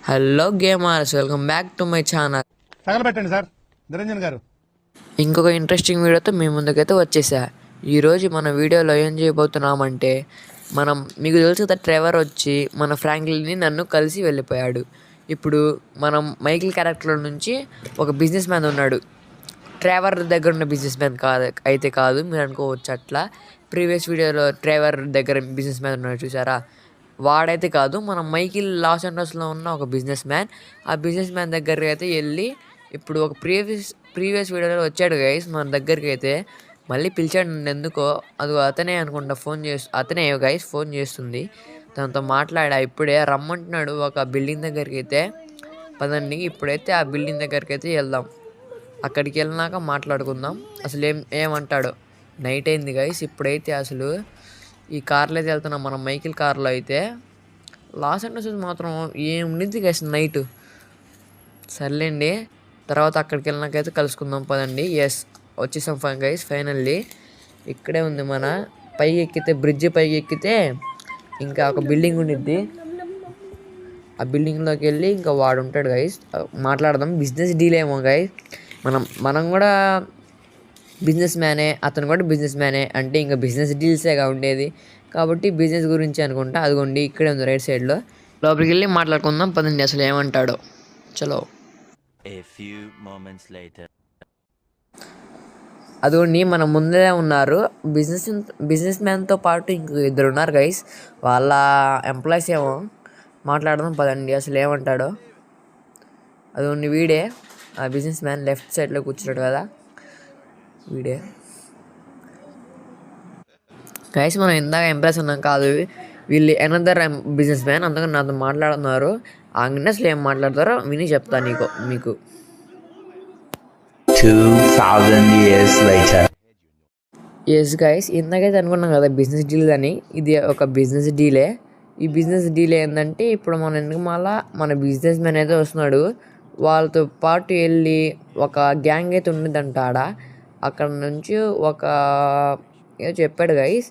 Hello gamers, welcome back to my channel. తగలబెట్టండి sir Niranjan garu. ఇంకొక interesting వీడియోతో మీ ముందుకైతే వచ్చేసా. ఈరోజు మన వీడియోలో ఏం చేయబోతున్నామంటే, మీకు తెలుసు కదా, ట్రెవర్ వచ్చి మన ఫ్రాంక్లిన్ని నన్ను కలిసి వెళ్ళిపోయాడు. ఇప్పుడు మనం మైకిల్ క్యారెక్టర్ నుంచి ఒక బిజినెస్ మ్యాన్ ఉన్నాడు. ట్రెవర్ దగ్గర ఉన్న బిజినెస్ మ్యాన్ కాదు మీరు అనుకోవచ్చు అట్లా. ప్రీవియస్ వీడియోలో ట్రెవర్ దగ్గర బిజినెస్ మ్యాన్ ఉన్నాడు చూసారా, వాడైతే కాదు. మనం మైకిల్ లాస్ ఏంజల్స్లో ఉన్న ఒక బిజినెస్ మ్యాన్. ఆ బిజినెస్ మ్యాన్ దగ్గరికి అయితే వెళ్ళి, ఇప్పుడు ఒక ప్రీవియస్ వీడియోలో వచ్చాడు గైస్ మన దగ్గరికి అయితే. మళ్ళీ పిలిచాడు నన్ను ఎందుకో, అది అతనే అనుకుంటా అతనే గైస్ ఫోన్ చేస్తుంది. తనతో మాట్లాడా, ఇప్పుడే రమ్మంటున్నాడు ఒక బిల్డింగ్ దగ్గరికి అయితే. పదండి ఇప్పుడైతే ఆ బిల్డింగ్ దగ్గరికి అయితే వెళ్దాం. అక్కడికి వెళ్ళినాక మాట్లాడుకుందాం అసలు ఏమంటాడో. నైట్ అయింది గైస్. ఇప్పుడైతే అసలు ఈ కార్లో అయితే వెళ్తున్నాం మనం, మైకిల్ కార్లో అయితే. లాస్ ఏంజల్స్ మాత్రం ఏముండింది గైస్ నైట్. సర్లేండి, తర్వాత అక్కడికి వెళ్ళినాకైతే కలుసుకుందాం పదండి. ఎస్, వచ్చేసాం గైస్ ఫైనల్లీ. ఇక్కడే ఉంది మన పైకి ఎక్కితే, బ్రిడ్జ్ పైకి ఎక్కితే ఇంకా ఒక బిల్డింగ్ ఉండిద్ది. ఆ బిల్డింగ్లోకి వెళ్ళి ఇంకా వాడు ఉంటాడు గైస్, మాట్లాడదాం. బిజినెస్ డీల్ ఏమో గైస్. మనం కూడా బిజినెస్ మ్యానే, అతను కూడా బిజినెస్ మ్యానే, అంటే ఇంకా బిజినెస్ డీల్సేగా ఉండేది కాబట్టి బిజినెస్ గురించి అనుకుంటా. అదిగోండి ఇక్కడే ఉంది రైట్ సైడ్లో. లోపలికి వెళ్ళి మాట్లాడుకుందాం పదండి అసలు ఏమంటాడో. చలో. అదిగోండి మన ముందే ఉన్నారు బిజినెస్ మ్యాన్తో పాటు ఇంకో ఇద్దరు ఉన్నారు గైస్, వాళ్ళ ఎంప్లాయీస్ ఏమో. మాట్లాడదాం పదండి అసలు ఏమంటాడో. అదిగోండి వీడే ఆ బిజినెస్ మ్యాన్, లెఫ్ట్ సైడ్లో కూర్చున్నాడు కదా వీడే గైస్. మనం ఇందాక ఎంప్రెస్ ఉన్నాం కాదు, వీళ్ళు ఎనదర్ బిజినెస్ మ్యాన్. అందుకని నాతో మాట్లాడుతున్నారు. ఆ అసలు ఏం మాట్లాడతారో విని చెప్తాను మీకు. 2000 years later. ఎస్ గైస్, ఇందాకైతే అనుకున్నాం కదా బిజినెస్ డీల్ అని. ఇది ఒక బిజినెస్ డీలే. ఈ బిజినెస్ డీల్ ఏంటంటే, ఇప్పుడు మన బిజినెస్ మ్యాన్ అయితే వస్తున్నాడు. వాళ్ళతో పాటు వెళ్ళి ఒక గ్యాంగ్ అయితే ఉండిద్దంట ఆడ. అక్కడ నుంచి ఒక ఏదో చెప్పాడు గైస్,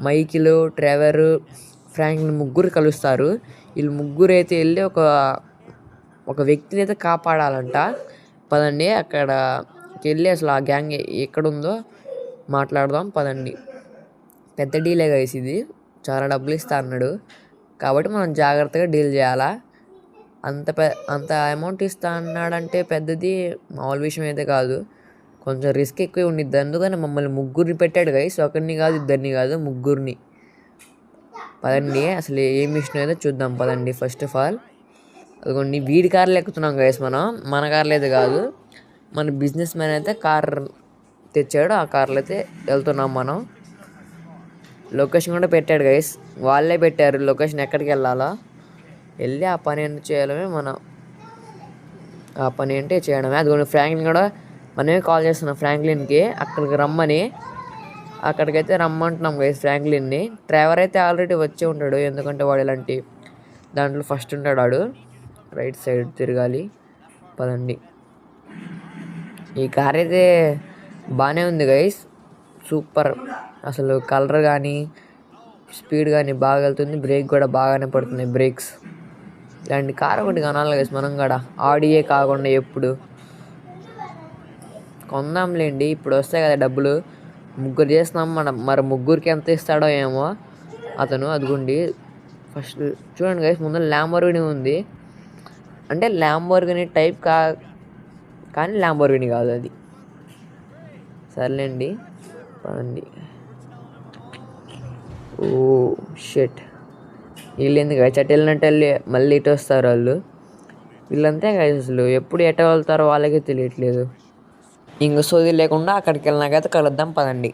మైకిల్, ట్రెవర్, ఫ్రాంక్లిన్ ముగ్గురు కలుస్తారు. వీళ్ళు ముగ్గురు అయితే వెళ్ళి ఒక వ్యక్తిని అయితే కాపాడాలంట. పదండి అక్కడికి వెళ్ళి అసలు ఆ గ్యాంగ్ ఎక్కడుందో మాట్లాడదాం పదండి. పెద్ద డీలే గైస్ ఇది, చాలా డబ్బులు ఇస్తా అన్నాడు కాబట్టి మనం జాగ్రత్తగా డీల్ చేయాలా. అంత అమౌంట్ ఇస్తా అన్నాడంటే పెద్దది మామూలు విషయం అయితే కాదు, కొంచెం రిస్క్ ఎక్కువ ఉండిద్ది. అందుకని మమ్మల్ని ముగ్గురిని పెట్టాడు గైస్, ఒకరిని కాదు ఇద్దరిని కాదు ముగ్గురిని. పదండి అసలు ఏ మిషన్ అయితే చూద్దాం పదండి. ఫస్ట్ ఆఫ్ ఆల్ అదిగోండి వీడి కార్లు ఎక్కుతున్నాం గైస్ మన కార్లు అయితే కాదు. మన బిజినెస్ మ్యాన్ అయితే కార్ తెచ్చాడు, ఆ కార్లో అయితే వెళ్తున్నాం మనం. లొకేషన్ కూడా పెట్టాడు గైస్, వాళ్ళే పెట్టారు లొకేషన్ ఎక్కడికి వెళ్ళాలో. వెళ్ళి ఆ పని ఏంటి చేయడమే ఆ పని ఏంటి చేయడమే. అదిగోండి ఫ్రాంక్లిన్ కూడా మనమే కాల్ చేస్తున్నాం ఫ్రాంక్లిన్కి అక్కడికి రమ్మని. అక్కడికైతే రమ్మంటున్నాం గైస్ ఫ్రాంక్లిన్ని. ట్రెవర్ అయితే ఆల్రెడీ వచ్చే ఉంటాడు, ఎందుకంటే వాడు ఇలాంటి దాంట్లో ఫస్ట్ ఉంటాడు వాడు. రైట్ సైడ్ తిరగాలి పదండి. ఈ కార్ అయితే బాగానే ఉంది గైస్, సూపర్. అసలు కలర్ కానీ స్పీడ్ కానీ బాగా వెళ్తుంది, బ్రేక్ కూడా బాగానే పడుతున్నాయి బ్రేక్స్. ఇలాంటి కార్ ఒకటి కొనాలి గైస్ మనం కూడా, ఆడియే కాకుండా ఎప్పుడు. కొందాంలేండి, ఇప్పుడు వస్తాయి కదా డబ్బులు. ముగ్గురు చేస్తున్నాం మరి ముగ్గురికి ఎంత ఇస్తాడో ఏమో అతను. అదిగోండి ఫస్ట్ చూడండి గైస్, ముందు ల్యాంబోర్గిని ఉంది. అంటే ల్యాంబోర్గిని టైప్ కానీ ల్యాంబోర్గిని కాదు అది. సర్లేండి పదండి. ఓ షెట్, వీళ్ళు ఎందుకు చట్ వెళ్ళినట్టు వెళ్ళి మళ్ళీ ఇటు వస్తారు వాళ్ళు. వీళ్ళంతే గైస్, అసలు ఎప్పుడు ఎట వెళ్తారో వాళ్ళకే తెలియట్లేదు. ఇంక సోది లేకుండా అక్కడికి వెళ్ళినాకైతే కలుద్దాం పదండి.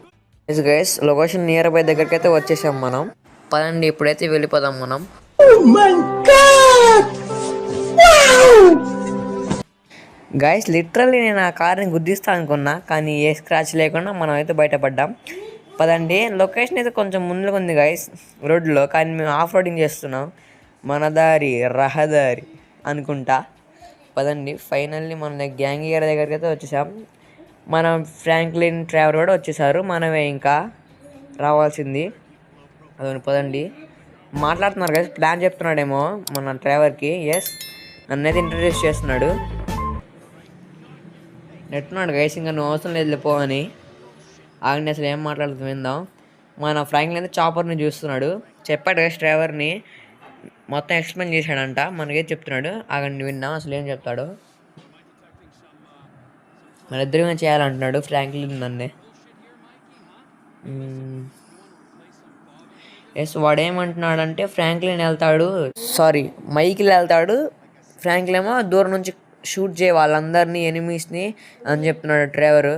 గైస్ లొకేషన్ నియర్ బై దగ్గరికి అయితే వచ్చేసాం మనం. పదండి ఇప్పుడైతే వెళ్ళిపోదాం మనం. గైస్ లిటరల్లీ నేను ఆ కార్ని గుద్దిస్తా అనుకున్నా, కానీ ఏ స్క్రాచ్ లేకుండా మనం అయితే బయటపడ్డాం. పదండి, లొకేషన్ అయితే కొంచెం ముందుకు ఉంది గైస్ రోడ్లో, కానీ మేము ఆఫ్ రోడింగ్ చేస్తున్నాం. మన దారి రహదారి అనుకుంటా. పదండి ఫైనల్లీ మన గ్యాంగ్ దగ్గరికి అయితే వచ్చేసాం. మనం ఫ్రాంక్లిన్, ట్రెవర్ కూడా వచ్చేసారు. మనమే ఇంకా రావాల్సింది. అదే పదండి. మాట్లాడుతున్నారు కదా, ప్లాన్ చెప్తున్నాడేమో మన డ్రైవర్కి. ఎస్, నన్నైతే ఇంట్రడ్యూస్ చేస్తున్నాడు. నెట్టున్నాడు గైస్, ఇంకా నువ్వు అవసరం లేదు పో అని. ఆగండి అసలు ఏం మాట్లాడుతూ విందాం. మన ఫ్రాంక్లిన్ అయితే చాపర్ని చూస్తున్నాడు. చెప్పాడు గైస్ డ్రైవర్ని మొత్తం ఎక్స్ప్లెయిన్ చేశాడంట. మనకేం చెప్తున్నాడు ఆగండి విందాం అసలు ఏం చెప్తాడు. మన ఇద్దరు చేయాలంటున్నాడు ఫ్రాంక్లిన్ నన్నే. ఎస్ వాడేమంటున్నాడంటే ఫ్రాంక్లిన్ వెళ్తాడు, సారీ మైకిల్ వెళ్తాడు, ఫ్రాంక్లిన్ ఏమో దూరం నుంచి షూట్ చేయ వాళ్ళందరినీ ఎనిమీస్ని అని చెప్తున్నాడు డ్రైవరు.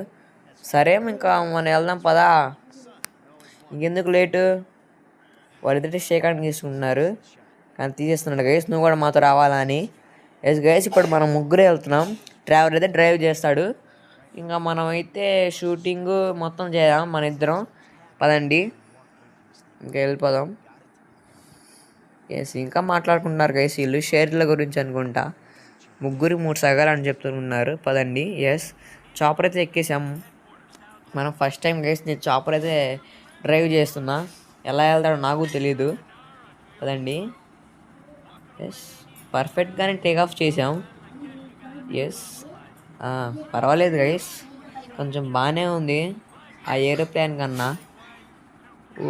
సరే ఇంకా మనం వెళ్దాం పదా, ఇంకెందుకు లేటు. వాళ్ళిద్దరి షేక్ హ్యాండ్ తీసుకుంటున్నారు కానీ తీసేస్తున్నాడు గైస్ నువ్వు కూడా మాతో రావాలా అని. ఎస్ గైస్ ఇప్పుడు మనం ముగ్గురే వెళ్తున్నాం. డ్రైవర్ అయితే డ్రైవ్ చేస్తాడు, ఇంకా మనం అయితే షూటింగ్ మొత్తం చేద్దాం మన ఇద్దరం. పదండి ఇంకా వెళ్ళిపోదాం. ఎస్ ఇంకా మాట్లాడుకుంటున్నారు గైస్ వీళ్ళు షేర్ల గురించి అనుకుంటా. 3 సగాలు అని చెప్తున్నారు. పదండి. ఎస్ చాపర్ అయితే ఎక్కేసాం మనం. ఫస్ట్ టైం గైస్ నేను చాపర్ అయితే డ్రైవ్ చేస్తున్నా, ఎలా వెళ్తాడో నాకు తెలీదు. పదండి. ఎస్ పర్ఫెక్ట్గానే టేక్ ఆఫ్ చేసాం. ఎస్ పర్వాలేదు గైస్, కొంచెం బాగానే ఉంది ఆ ఏరోప్లేన్ కన్నా. ఓ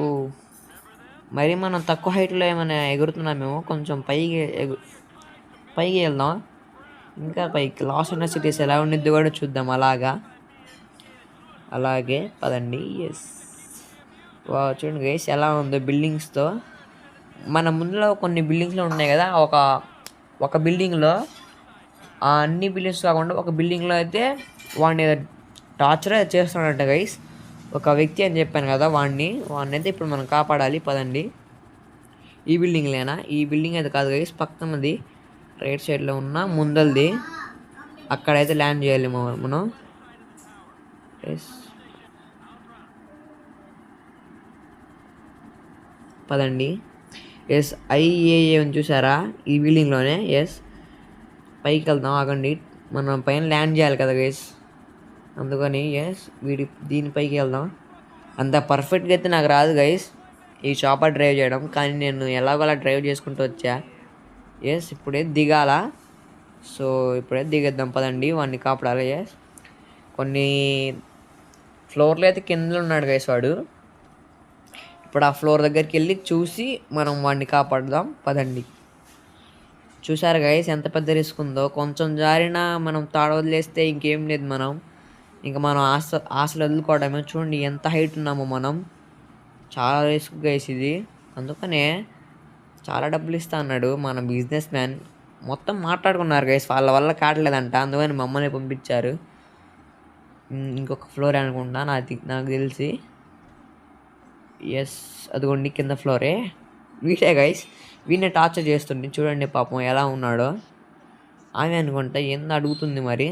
మరి మనం తక్కువ హైట్లో ఏమైనా ఎగురుతున్నామేమో, కొంచెం పైకి వెళ్దాం, ఇంకా పైకి. లాస్ ఉన్న సిటీస్ ఎలా ఉండిద్ది కూడా చూద్దాం అలాగే పదండి. ఎస్ చూడండి గైస్ ఎలా ఉందో బిల్డింగ్స్తో. మన ముందులో కొన్ని బిల్డింగ్స్లో ఉన్నాయి కదా, ఒక బిల్డింగ్లో అన్ని బిల్డింగ్స్ కాకుండా ఒక బిల్డింగ్లో అయితే వాడిని టార్చర్ చేస్తున్నాడంట గైస్, ఒక వ్యక్తి అని చెప్పాను కదా వాడిని అయితే ఇప్పుడు మనం కాపాడాలి. పదండి. ఈ బిల్డింగ్లేనా? ఈ బిల్డింగ్ అయితే కాదు గైస్, పక్కనది రైట్ సైడ్లో ఉన్న ముందలది, అక్కడైతే ల్యాండ్ చేయాలి మనం. ఎస్ పదండి. ఎస్ ఐఏఏ చూసారా ఈ బిల్డింగ్లోనే. ఎస్ పైకి వెళ్దాం ఆగండి, మనం పైన ల్యాండ్ చేయాలి కదా గైస్, అందుకని ఎస్ దీనిపైకి వెళ్దాం. అంత పర్ఫెక్ట్గా అయితే నాకు రాదు గైస్ ఈ చాపర్ డ్రైవ్ చేయడం, కానీ నేను ఎలాగోలా డ్రైవ్ చేసుకుంటూ వచ్చా. ఎస్ ఇప్పుడే దిగాల, సో ఇప్పుడే దిగేద్దాం పదండి, వాడిని కాపాడాలి. ఎస్ కొన్ని ఫ్లోర్లో అయితే కింద ఉన్నాడు గైస్ వాడు. ఇప్పుడు ఆ ఫ్లోర్ దగ్గరికి వెళ్ళి చూసి మనం వాడిని కాపాడుదాం. పదండి. చూసారు గైస్ ఎంత పెద్ద రిస్క్ ఉందో, కొంచెం జారినా మనం తాడ వదిలేస్తే ఇంకేం లేదు, ఇంకా మనం ఆశలు వదులుకోవడమే. చూడండి ఎంత హైట్ ఉన్నామో మనం, చాలా రిస్క్ గైస్ ఇది. అందుకనే చాలా డబ్బులు ఇస్తా అన్నాడు మన బిజినెస్ మ్యాన్. మొత్తం మాట్లాడుకున్నారు గైస్, వాళ్ళ వల్ల కావట్లేదంట, అందుకని మమ్మల్ని పంపించారు. ఇంకొక ఫ్లోర్ అనుకుంటా నాకు తెలిసి. ఎస్ అదిగోండి కింద ఫ్లోరే. వీడే గైస్, వీడిని టార్చర్ చేస్తుంది చూడండి పాపం ఎలా ఉన్నాడో. ఆమె అనుకుంటా ఏందో అడుగుతుంది మరి.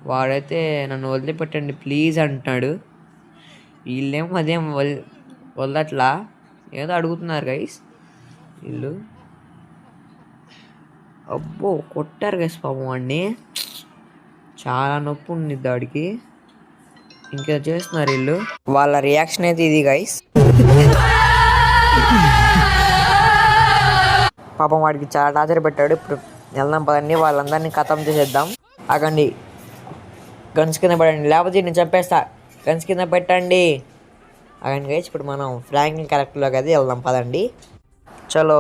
వాడైతే నన్ను వదిలిపెట్టండి ప్లీజ్ అంటున్నాడు, వీళ్ళేమో అదేం వదలట్లా, ఏదో అడుగుతున్నారు గైస్ వీళ్ళు. అబ్బో కొట్టారు గైస్ పాపం వాడిని, చాలా నొప్పి ఉంది వాడికి. ఇంకా చేస్తున్నారు వీళ్ళు, వాళ్ళ రియాక్షన్ అయితే ఇది గైస్. పాపం వాడికి చాలా టార్చర్ పెట్టాడు. ఇప్పుడు వెళ్దాం పదండి, వాళ్ళందరినీ ఖతం చేసేద్దాం. ఆగండి, గన్స్ కింద పడండి లేకపోతే నేను చంపేస్తా, గన్స్ కింద పెట్టండి. ఆగండి గైస్, ఇప్పుడు మనం ఫ్రాంక్లిన్ క్యారెక్టర్లోకి అయితే వెళ్దాం పదండి. చలో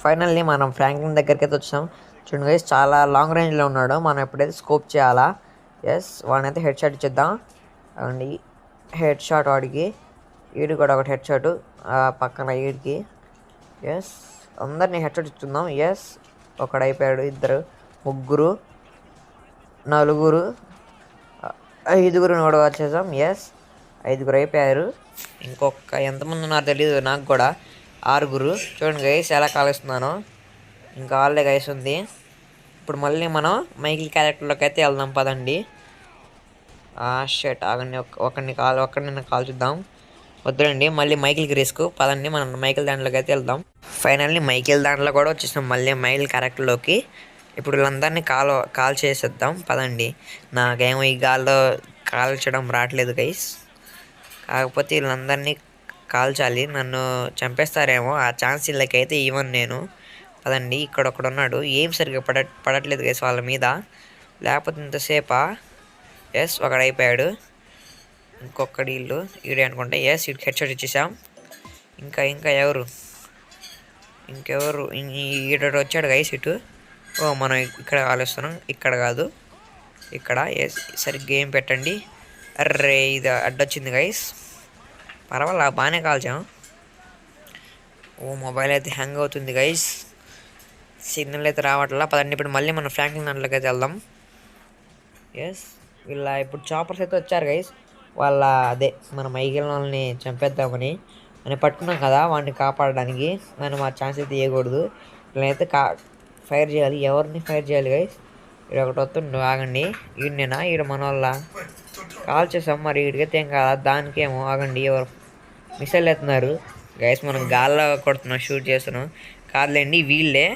ఫైనల్లీ మనం ఫ్రాంక్లిన్ దగ్గరికి అయితే వచ్చాం. చూడండి గైస్ చాలా లాంగ్ రేంజ్లో ఉన్నాడు, మనం ఎప్పుడైతే స్కోప్ చేయాలా. ఎస్ వాడినైతే హెడ్ షాట్ ఇచ్చేద్దాం. అండి హెడ్ షాట్ వాడికి, వీడికి కూడా ఒకటి హెడ్ షాట్ పక్కన వీడికి. ఎస్ అందరినీ హెడ్ షాట్ ఇచ్చుకుందాం. ఎస్ ఒకడు అయిపోయాడు, 2 3 4 5 కూడా వచ్చేసాం. ఎస్ 5 అయిపోయారు. ఇంకొక ఎంతమంది ఉన్నారో తెలియదు నాకు కూడా, 6. చూడండి గైస్ ఎలా కాలుస్తున్నానో, ఇంకా వాళ్ళే గైస్ ఉంది. ఇప్పుడు మళ్ళీ మనం మైకిల్ క్యారెక్టర్లోకి అయితే వెళ్దాం పదండి. షర్ట్ ఆగండి, ఒక్కడిని కాల్చుద్దాం. వద్దులండి మళ్ళీ మైకిల్కి రిస్క్. పదండి మనం మైకిల్ దాంట్లోకి అయితే వెళ్దాం. ఫైనల్లీ మైకిల్ దాంట్లో కూడా వచ్చేసాం మళ్ళీ మైకిల్ క్యారెక్టర్లోకి. ఇప్పుడు వీళ్ళందరినీ కాల్ చేసేద్దాం పదండి. నాకేమో ఈ గాల్లో కాల్చడం రావట్లేదు గైస్, కాకపోతే వీళ్ళందరినీ కాల్చాలి, నన్ను చంపేస్తారేమో, ఆ ఛాన్స్ వీళ్ళకైతే ఇవ్వను నేను. అదండి ఇక్కడ ఒకడు ఉన్నాడు, ఏం సరిగ్గా పడట్లేదు గైస్ వాళ్ళ మీద, లేకపోతే ఇంతసేపా. ఎస్ ఒకడు అయిపోయాడు. ఇంకొకటి ఇల్లు ఈడే అనుకుంటా. ఎస్ ఇటు హెడ్ షాట్ ఇచ్చేసాం. ఇంకా ఇంకెవరు ఈడ వచ్చాడు గైస్ ఇటు. ఓ మనం ఇక్కడ ఆలోచిస్తున్నాం, ఇక్కడ కాదు ఇక్కడ. ఎస్ సరిగ్గా ఏం పెట్టండి. అర్రే ఇది అడ్డొచ్చింది గైస్, పర్వాలా బాగానే కాల్చాం. ఓ మొబైల్ అయితే హ్యాంగ్ అవుతుంది గైస్, సిగ్నల్ అయితే రావట్లా. పదండి ఇప్పుడు మళ్ళీ మనం ఫ్రాంక్లిన్ దాంట్లోకి అయితే వెళ్దాం. ఎస్ వీళ్ళ ఇప్పుడు చాపర్స్ అయితే వచ్చారు గైస్. వాళ్ళ అదే మన మైగిల్ వాళ్ళని చంపేద్దామని మనం పట్టుకున్నాం కదా, వాడిని కాపాడడానికి. మనం ఆ ఛాన్స్ అయితే ఇవ్వకూడదు. వీళ్ళనైతే ఫైర్ చేయాలి. ఎవరిని ఫైర్ చేయాలి గైస్? ఇక్కడ ఒకటి వస్తుండు, ఆగండి. ఈయనేనా? ఈడ మన వాళ్ళ కాల్ చేసాం, మరి ఈడికైతే ఏం కాదా? దానికేమో ఆగండి, ఎవరు మిసైల్ ఎత్తున్నారు గైస్. మనం గాల్లో కొడుతున్నాం, షూట్ చేస్తున్నాం. కాదులేండి వీళ్ళే.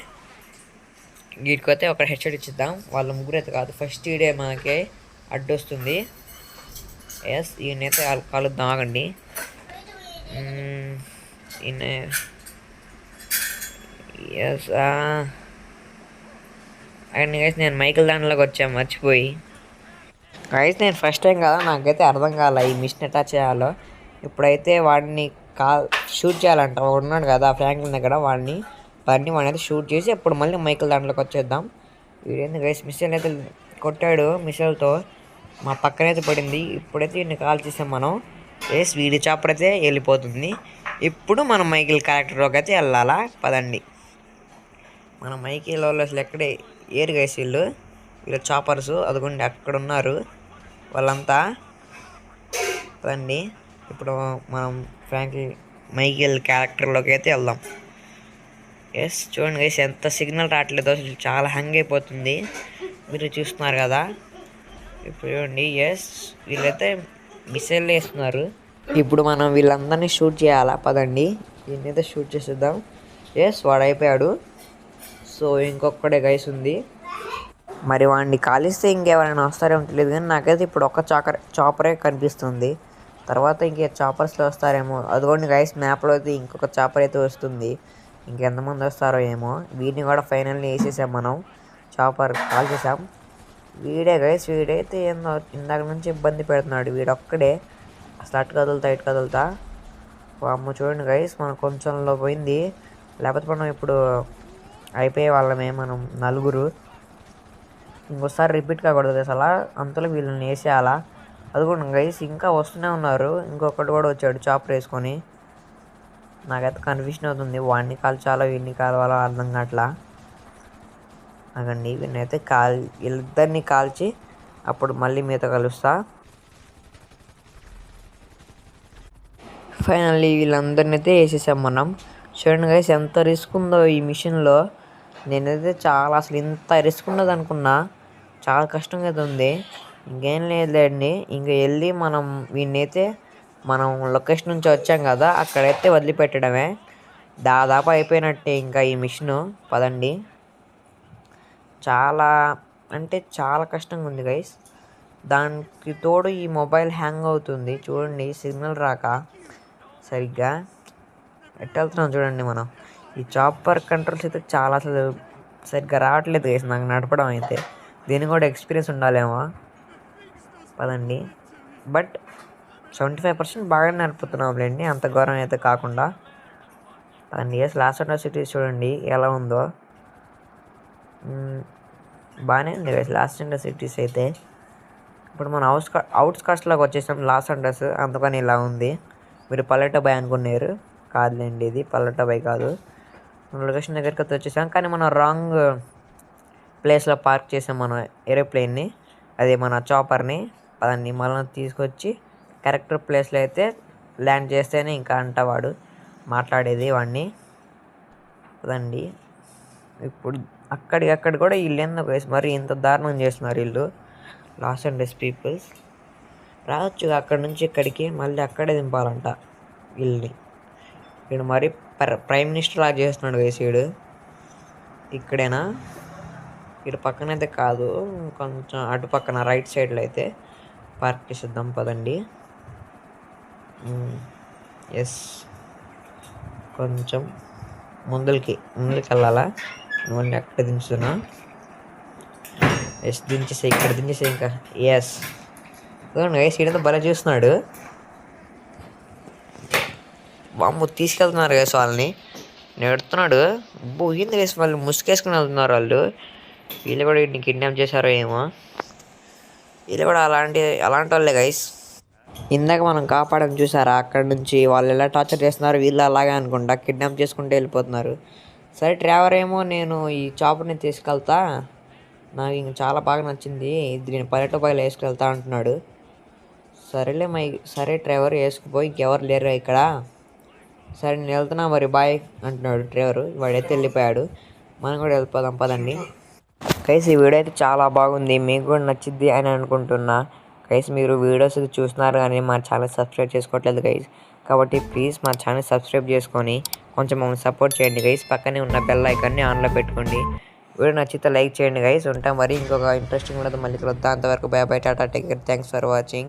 వీటికైతే ఒక హెడ్ షాట్ ఇచ్చిద్దాం. వాళ్ళ ముగ్గురు అయితే కాదు, ఫస్ట్ ఈడే మనకి అడ్డొస్తుంది. ఎస్ ఈయనైతే కలుద్దాం, ఆగండి. ఈయన ఎస్ అండ్ గైస్ నేను మైకిల్ దాంట్లోకి వచ్చాను మర్చిపోయి. గైస్ నేను ఫస్ట్ టైం కదా, నాకైతే అర్థం కాలే ఈ మిషన్ ఎట్లా చేయాలో. ఇప్పుడైతే వాడిని షూట్ చేయాలంట. ఉన్నాడు కదా ఫ్రాంక్లిన్ దగ్గర, వాడిని అయితే షూట్ చేసి అప్పుడు మళ్ళీ మైకిల్ దాంట్లోకి వచ్చేద్దాం. వీడేంది గైస్ మిసైల్ అయితే కొట్టాడు, మిసైల్తో మా పక్కనైతే పడింది. ఇప్పుడైతే వీడిని కాల్ చేసాం మనం. ఎస్ వీడి చాపర్ అయితే వెళ్ళిపోతుంది. ఇప్పుడు మనం మైకిల్ క్యారెక్టర్లోకి అయితే వెళ్ళాలా, పదండి. మన మైకిల్ వాళ్ళు అసలు ఎక్కడే ఏరు గైస్ వీళ్ళు చాపర్స్ అదిగోండి అక్కడ ఉన్నారు వాళ్ళంతా. పదండి ఇప్పుడు మనం మైకిల్ క్యారెక్టర్లోకి అయితే వెళ్దాం. ఎస్ చూడండి గైస్ ఎంత సిగ్నల్ రావట్లేదు, అసలు చాలా హ్యాంగ్ అయిపోతుంది. మీరు చూస్తున్నారు కదా ఇప్పుడు చూడండి. ఎస్ వీళ్ళైతే మిసైల్ వేస్తున్నారు. ఇప్పుడు మనం వీళ్ళందరినీ షూట్ చేయాలా, పదండి దీన్నైతే షూట్ చేసేద్దాం. ఎస్ వాడు అయిపోయాడు. సో ఇంకొకడే గైస్ ఉంది. మరి వాడిని కాలిస్తే ఇంకెవరైనా వస్తారేమో తెలియదు, కానీ నాకైతే ఇప్పుడు ఒక్క చాపరే కనిపిస్తుంది. తర్వాత ఇంకే చాపర్స్లో వస్తారేమో. అదిగోండి గైస్ మ్యాప్లో అయితే ఇంకొక చాపర్ అయితే వస్తుంది. ఇంకెంతమంది వస్తారో ఏమో. వీడిని కూడా ఫైనల్లీ వేసేసాం మనం, చాపర్ కాల్ చేసాం. వీడే గైస్, వీడైతే ఏందో ఇందాక నుంచి ఇబ్బంది పెడుతున్నాడు. వీడొక్కడే అసలు అటు కదులుతా. అమ్మ చూడండి గైస్ మనం కొంచెంలో పోయింది, లేకపోతే మనం ఇప్పుడు అయిపోయే వాళ్ళమే మనం నలుగురు. ఇంకోసారి రిపీట్ కాకూడదు అసలు, అంతలో వీళ్ళని వేసేయాలా. అదిగోండి గైస్ ఇంకా వస్తూనే ఉన్నారు. ఇంకొకటి కూడా వచ్చాడు చాపర్ వేసుకొని. నాకైతే కన్ఫ్యూషన్ అవుతుంది, వాడిని కాల్చాలో వీడిని కాల్చాలో అర్థం కావట్లా. అదండి వీడినైతే వీళ్ళిద్దరిని కాల్చి అప్పుడు మళ్ళీ మీతో కలుస్తా. ఫైనల్లీ వీళ్ళందరినీ అయితే వేసేసాం మనం. చూడండి గైస్ ఎంత రిస్క్ ఉందో ఈ మిషన్లో. నేనైతే చాలా అసలు ఇంత రిస్క్ ఉండదు అనుకున్నా, చాలా కష్టంగా అయితే ఉంది. ఇంకేం లేదులేండి, ఇంక వెళ్ళి వీడినైతే మనం లొకేషన్ నుంచి వచ్చాం కదా అక్కడైతే వదిలిపెట్టడమే. దాదాపు అయిపోయినట్టే ఇంకా ఈ మిషను. పదండి. చాలా అంటే చాలా కష్టంగా ఉంది గైస్. దానికి తోడు ఈ మొబైల్ హ్యాంగ్ అవుతుంది చూడండి, సిగ్నల్ రాక సరిగ్గా. ఎట్లా వెళ్తున్నాం చూడండి మనం. ఈ చాపర్ కంట్రోల్స్ అయితే చాలా అసలు సరిగ్గా రావట్లేదు గైస్ నాకు నడపడం అయితే. దీనికి కూడా ఎక్స్పీరియన్స్ ఉండాలేమో. పదండి. బట్ 75% బాగానే నడుపుతున్నాంలేండి, అంత ఘోరం అయితే కాకుండా. పదండి. ఎస్ లాస్ అండ్ సిటీస్ చూడండి ఎలా ఉందో. బాగానే ఉంది గైస్ లాస్ అండ్ సిటీస్ అయితే. ఇప్పుడు మనం అవుట్స్కట్స్లోకి వచ్చేసాం లాస్ అండర్స్, అందుకని ఇలా ఉంది. మీరు పల్లెటబాయ్ అనుకున్నారు, కాదులేండి ఇది పల్లెటబాయ్ కాదు. లొకేషన్ దగ్గరికి అయితే వచ్చేసాం, కానీ మనం రాంగ్ ప్లేస్లో పార్క్ చేసాం మనం ఏరోప్లేన్ని, అదే మన చాపర్ని. పదండి మళ్ళీ తీసుకొచ్చి కరెక్ట్ ప్లేస్లో అయితే ల్యాండ్ చేస్తేనే ఇంకా అంటవాడు మాట్లాడేది వాడిని. పదండి ఇప్పుడు అక్కడ కూడా వీళ్ళు ఎందుకు వేసి మరి ఇంత దారుణం చేస్తున్నారు వీళ్ళు లాస్ ఏంజలస్ పీపుల్స్. రావచ్చు అక్కడి నుంచి ఇక్కడికి, మళ్ళీ అక్కడే దింపాలంట వీళ్ళని. వీడు మరి ప్రైమ్ మినిస్టర్ లాగా చేస్తున్నాడు వేసి వీడు. ఇక్కడేనా? వీడు పక్కనైతే కాదు, కొంచెం అటు పక్కన రైట్ సైడ్లో అయితే పార్క్ చేసేద్దాం. పదండి. ఎస్ కొంచెం ముందుకి వెళ్ళాలా నువ్వు ఎక్కడ దించుతున్నా ఎస్ దించేసే ఇక్కడ దించేసే ఇంకా ఎస్ గైస్ ఈడంతా భలే చూస్తున్నాడు బామ్మ తీసుకెళ్తున్నారు గైస్ వాళ్ళని నెడుతున్నాడు ఏంది గైస్ వాళ్ళు ముసుకేసుకుని వెళ్తున్నారు వీళ్ళు కూడా వీటిని కిడ్నాప్ చేశారో ఏమో వీళ్ళు కూడా అలాంటి వాళ్ళే గైస్ ఇందాక మనం కాపాడడం చూసారా అక్కడ నుంచి వాళ్ళు ఎలా టార్చర్ చేస్తున్నారు వీళ్ళు అలాగే అనుకుంటా కిడ్నాప్ చేసుకుంటూ వెళ్ళిపోతున్నారు సరే డ్రైవర్ ఏమో నేను ఈ చాపర్ని తీసుకెళ్తా నాకు ఇంక చాలా బాగా నచ్చింది దీన్ని పల్లెటూరు పైలు వేసుకెళ్తా అంటున్నాడు సరే డ్రైవర్ వేసుకుపోయి ఇంకెవరు లేరు ఇక్కడ సరే నేను వెళ్తున్నా మరి బాయ్ అంటున్నాడు డ్రైవరు వాడైతే వెళ్ళిపోయాడు మనం కూడా వెళ్ళిపోదాం పదండి కైస్ ఈ వీడియో అయితే చాలా బాగుంది మీకు కూడా నచ్చింది అని అనుకుంటున్నా కైస్ మీరు వీడియోస్ చూస్తున్నారు కానీ మా ఛానల్ సబ్స్క్రైబ్ చేసుకోవట్లేదు గైస్ కాబట్టి ప్లీజ్ మా ఛానల్ సబ్స్క్రైబ్ చేసుకొని కొంచెం మమ్మల్ని సపోర్ట్ చేయండి గైస్ పక్కనే ఉన్న బెల్ ఐకాన్ని ఆన్లో పెట్టుకోండి వీడియో నచ్చితే లైక్ చేయండి గైస్ ఉంటాం మరి ఇంకొక ఇంట్రెస్టింగ్ ఉండదు మళ్ళీ కలుద్దాం అంతవరకు by by Tata take care thanks for watching